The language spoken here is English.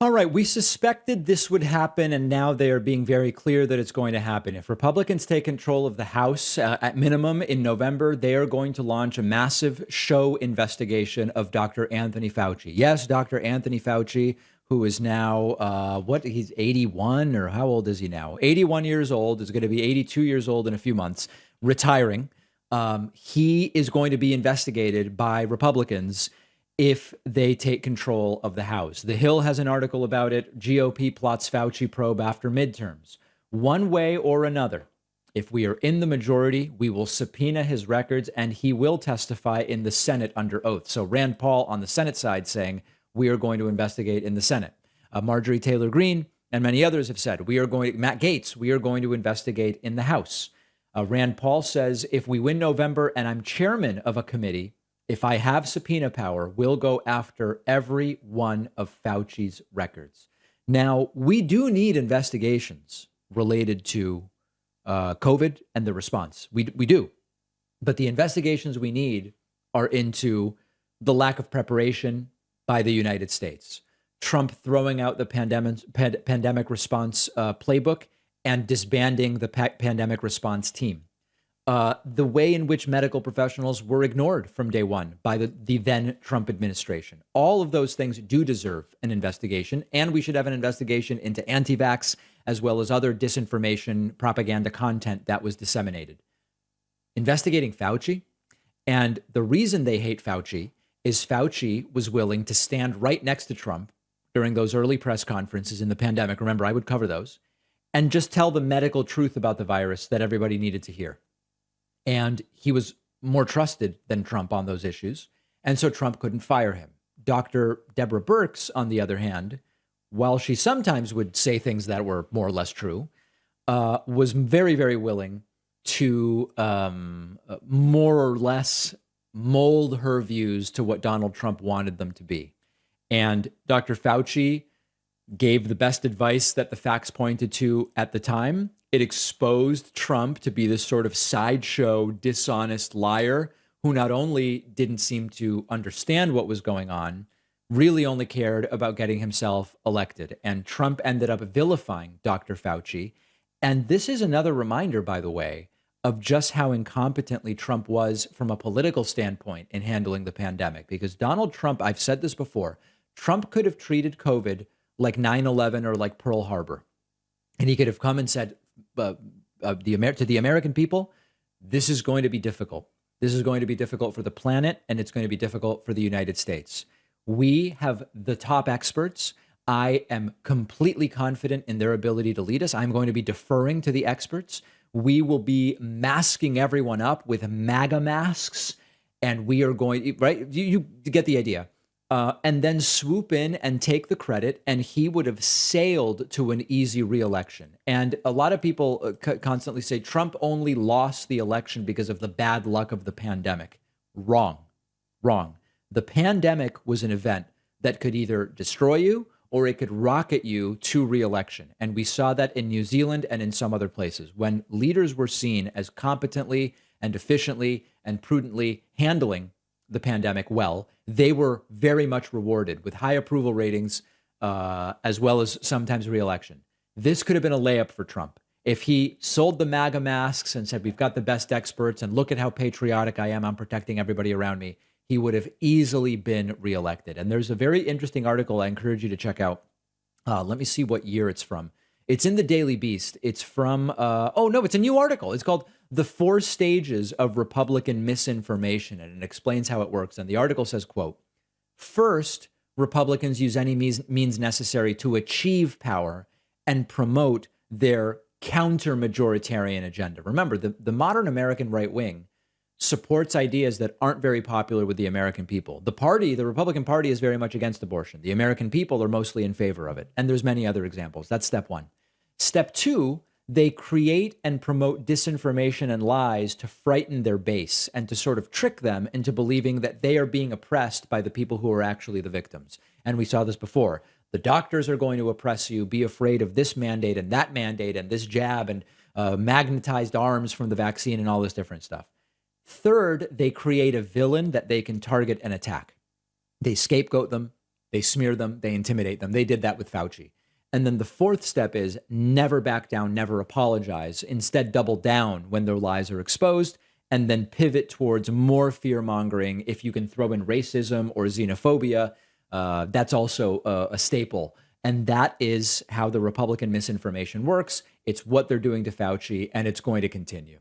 All right, we suspected this would happen, and now they are being very clear that it's going to happen. If Republicans take control of the House, at minimum in November, they are going to launch a massive show investigation of Dr. Anthony Fauci. Yes, Dr. Anthony Fauci, who is now, he's 81, or how old is he now? 81 years old, is going to be 82 years old in a few months, retiring. He is going to be investigated by Republicans if they take control of the House. The Hill has an article about it. GOP plots Fauci probe after midterms. One way or another, if we are in the majority, we will subpoena his records and he will testify in the Senate under oath. So Rand Paul on the Senate side saying, we are going to investigate in the Senate. Marjorie Taylor Greene and many others have said, Matt Gaetz, we are going to investigate in the House. Rand Paul says, if we win November and I'm chairman of a committee, if I have subpoena power, we'll go after every one of Fauci's records. Now, we do need investigations related to COVID and the response. We do. But the investigations we need are into the lack of preparation by the United States, Trump throwing out the pandemic response playbook and disbanding the pandemic response team. The way in which medical professionals were ignored from day one by the then Trump administration. All of those things do deserve an investigation, and we should have an investigation into anti-vax as well as other disinformation propaganda content that was disseminated. Investigating Fauci, and the reason they hate Fauci is Fauci was willing to stand right next to Trump during those early press conferences in the pandemic. Remember, I would cover those, and just tell the medical truth about the virus that everybody needed to hear. And he was more trusted than Trump on those issues. And so Trump couldn't fire him. Dr. Deborah Birx, on the other hand, while she sometimes would say things that were more or less true, was very, very willing to more or less mold her views to what Donald Trump wanted them to be. And Dr. Fauci gave the best advice that the facts pointed to at the time. It exposed Trump to be this sort of sideshow, dishonest liar who not only didn't seem to understand what was going on, really only cared about getting himself elected. And Trump ended up vilifying Dr. Fauci. And this is another reminder, by the way, of just how incompetently Trump was from a political standpoint in handling the pandemic. Because Donald Trump, I've said this before, Trump could have treated COVID like 9/11 or like Pearl Harbor. And he could have come and said, to the American people, this is going to be difficult. This is going to be difficult for the planet, and it's going to be difficult for the United States. We have the top experts. I am completely confident in their ability to lead us. I'm going to be deferring to the experts. We will be masking everyone up with MAGA masks, and we are going, right? You get the idea. And then swoop in and take the credit, and he would have sailed to an easy reelection. And a lot of people constantly say Trump only lost the election because of the bad luck of the pandemic. Wrong. The pandemic was an event that could either destroy you or it could rocket you to reelection. And we saw that in New Zealand and in some other places when leaders were seen as competently and efficiently and prudently handling the pandemic well, they were very much rewarded with high approval ratings, as well as sometimes reelection. This could have been a layup for Trump. If he sold the MAGA masks and said, we've got the best experts and look at how patriotic I am, I'm protecting everybody around me, he would have easily been reelected. And there's a very interesting article I encourage you to check out. Let me see what year it's from. It's in the Daily Beast. It's from, it's a new article. It's called The 4 Stages of Republican Misinformation, and it explains how it works. And the article says, quote, first, Republicans use any means necessary to achieve power and promote their counter-majoritarian agenda. Remember, the modern American right wing supports ideas that aren't very popular with the American people. The Republican Party is very much against abortion. The American people are mostly in favor of it. And there's many other examples. That's step one. Step two, they create and promote disinformation and lies to frighten their base and to sort of trick them into believing that they are being oppressed by the people who are actually the victims. And we saw this before. The doctors are going to oppress you. Be afraid of this mandate and this jab and magnetized arms from the vaccine and all this different stuff. Third, they create a villain that they can target and attack. They scapegoat them. They smear them, they intimidate them. They did that with Fauci. And then the fourth step is never back down, never apologize. Instead, double down when their lies are exposed, and then pivot towards more fear mongering. If you can throw in racism or xenophobia, that's also a staple. And that is how the Republican misinformation works. It's what they're doing to Fauci, and it's going to continue.